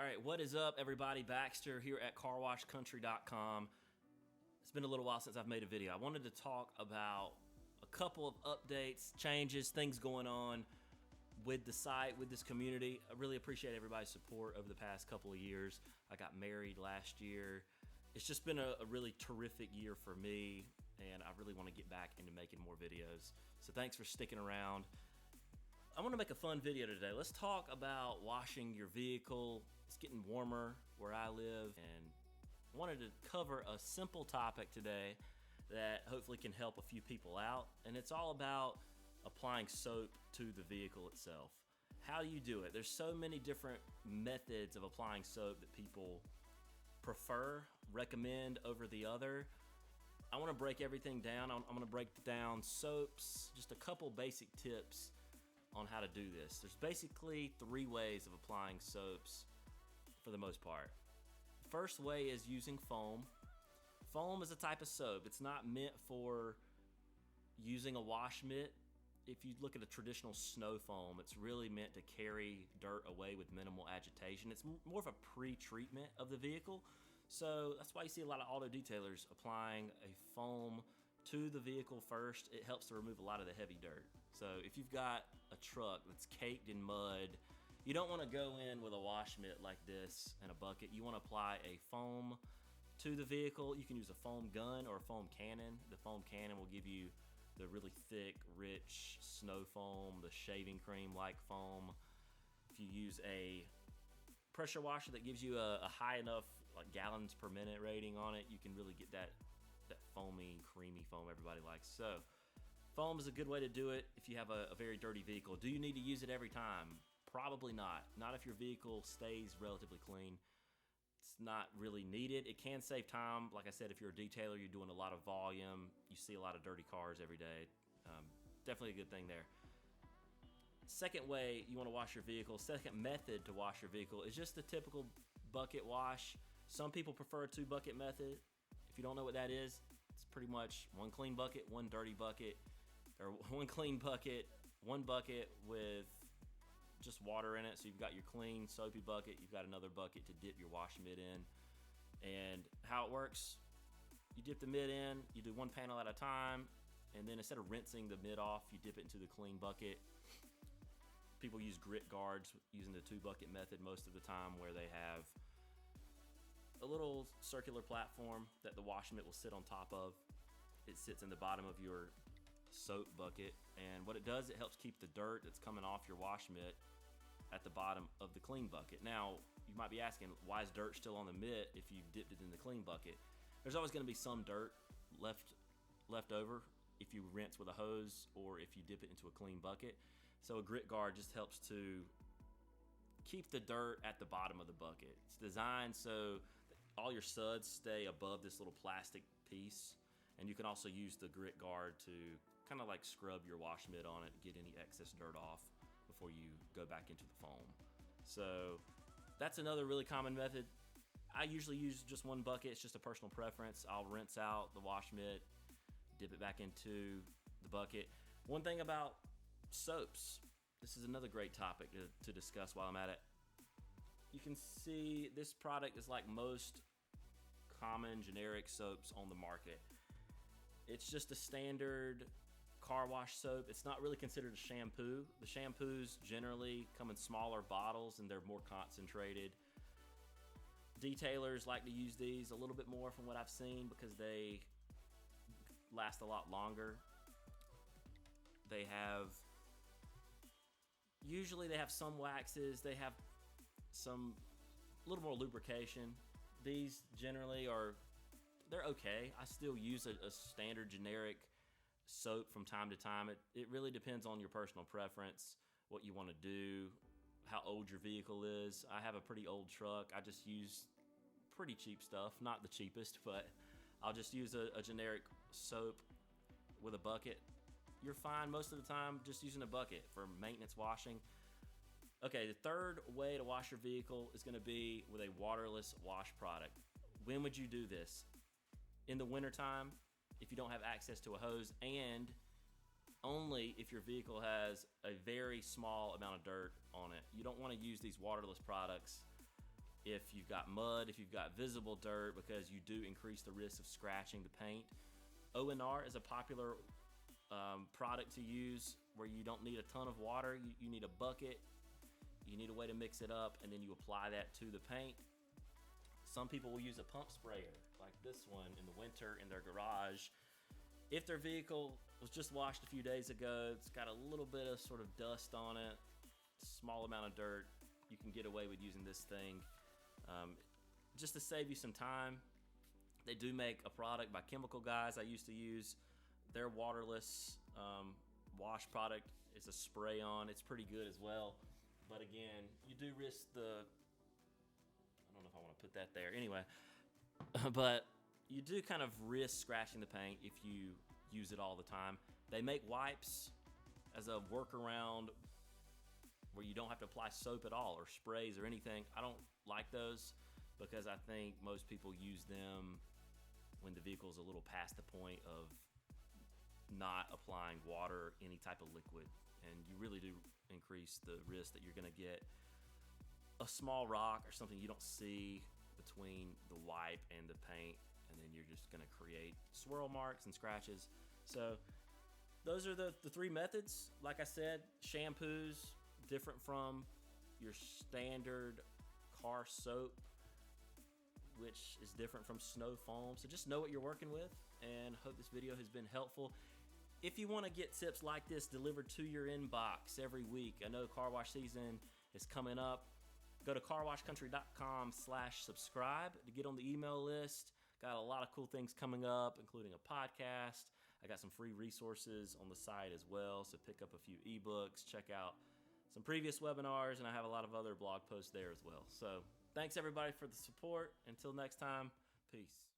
right, what is up, everybody? Baxter here at carwashcountry.com. It's been a little while since I've made a video. I wanted to talk about a couple of updates, changes, things going on with the site, with this community. I really appreciate everybody's support over the past couple of years. I got married last year. It's just been a really terrific year for me, and I really want to get back into making more videos. So thanks for sticking around. I want to make a fun video today. Let's talk about washing your vehicle. It's getting warmer where I live, and I wanted to cover a simple topic today that hopefully can help a few people out, and it's all about applying soap to the vehicle itself. How do you do it? There's so many different methods of applying soap that people prefer, recommend over the other. I want to break everything down. I'm going to break down soaps, just a couple basic tips on how to do this. There's basically 3 ways of applying soaps for the most part. First way is using foam. Foam is a type of soap. It's not meant for using a wash mitt. If you look at a traditional snow foam, it's really meant to carry dirt away with minimal agitation. It's more of a pre-treatment of the vehicle. So that's why you see a lot of auto detailers applying a foam to the vehicle first. It helps to remove a lot of the heavy dirt. So if you've got a truck that's caked in mud, you don't want to go in with a wash mitt like this and a bucket. You want to apply a foam to the vehicle. You can use a foam gun or a foam cannon. The foam cannon will give you the really thick, rich snow foam, the shaving cream like foam. If you use a pressure washer that gives you a high enough like gallons per minute rating on it, you can really get that foamy, creamy foam everybody likes. So foam is a good way to do it if you have a very dirty vehicle. Do you need to use it every time? Probably not. Not if your vehicle stays relatively clean. It's not really needed. It can save time. Like I said, if you're a detailer, you're doing a lot of volume, you see a lot of dirty cars every day. Definitely a good thing there. Second way you want to wash your vehicle, second method to wash your vehicle is just the typical bucket wash. Some people prefer a 2-bucket method. If you don't know what that is, it's pretty much 1 clean bucket, 1 dirty bucket, or 1 clean bucket, 1 bucket with just water in it. So you've got your clean soapy bucket, you've got another bucket to dip your wash mitt in. And how it works, you dip the mitt in, you do 1 panel at a time, and then instead of rinsing the mitt off, you dip it into the clean bucket. People use grit guards using the 2-bucket method most of the time, where they have a little circular platform that the wash mitt will sit on top of. It sits in the bottom of your soap bucket, and what it does, it helps keep the dirt that's coming off your wash mitt at the bottom of the clean bucket. Now, you might be asking, why is dirt still on the mitt if you dipped it in the clean bucket? There's always going to be some dirt left over if you rinse with a hose or if you dip it into a clean bucket. So a grit guard just helps to keep the dirt at the bottom of the bucket. It's designed so that all your suds stay above this little plastic piece, and you can also use the grit guard to kind of like scrub your wash mitt on it, get any excess dirt off before you go back into the foam. So that's another really common method. I usually use just 1 bucket. It's just a personal preference. I'll rinse out the wash mitt, dip it back into the bucket. One thing about soaps, this is another great topic to discuss while I'm at it. You can see this product is like most common generic soaps on the market. It's just a standard car wash soap. It's not really considered a shampoo. The shampoos generally come in smaller bottles and they're more concentrated. Detailers like to use these a little bit more from what I've seen because they last a lot longer. Usually they have some waxes, they have some a little more lubrication. These generally they're okay. I still use a standard generic soap from time to time. It really depends on your personal preference, what you want to do, how old your vehicle is. I have a pretty old truck. I just use pretty cheap stuff, not the cheapest, but I'll just use a generic soap with a bucket. You're fine most of the time just using a bucket for maintenance washing. Okay, the third way to wash your vehicle is going to be with a waterless wash product. When would you do this? In the wintertime, if you don't have access to a hose, and only if your vehicle has a very small amount of dirt on it. You don't want to use these waterless products if you've got mud, if you've got visible dirt, because you do increase the risk of scratching the paint. ONR is a popular product to use where you don't need a ton of water. You need a bucket, you need a way to mix it up, and then you apply that to the paint. Some people will use a pump sprayer like this one in the winter in their garage. If their vehicle was just washed a few days ago, it's got a little bit of sort of dust on it, small amount of dirt, you can get away with using this thing. Just to save you some time, they do make a product by Chemical Guys I used to use. Their waterless wash product is a spray-on. It's pretty good as well. But again, you do risk I don't know if I want to put that there. Anyway, but you do kind of risk scratching the paint if you use it all the time. They make wipes as a workaround where you don't have to apply soap at all or sprays or anything. I don't like those because I think most people use them when the vehicle is a little past the point of not applying water, any type of liquid, and you really do increase the risk that you're going to get a small rock or something you don't see between the wipe and the paint, and then you're just going to create swirl marks and scratches. So those are the three methods. Like I said, shampoos, different from your standard car soap, which is different from snow foam. So just know what you're working with, and hope this video has been helpful. If you want to get tips like this delivered to your inbox every week, I know car wash season is coming up. Go to carwashcountry.com/subscribe to get on the email list. Got a lot of cool things coming up, including a podcast. I got some free resources on the site as well, so pick up a few ebooks, check out some previous webinars, and I have a lot of other blog posts there as well. So thanks everybody for the support. Until next time, peace.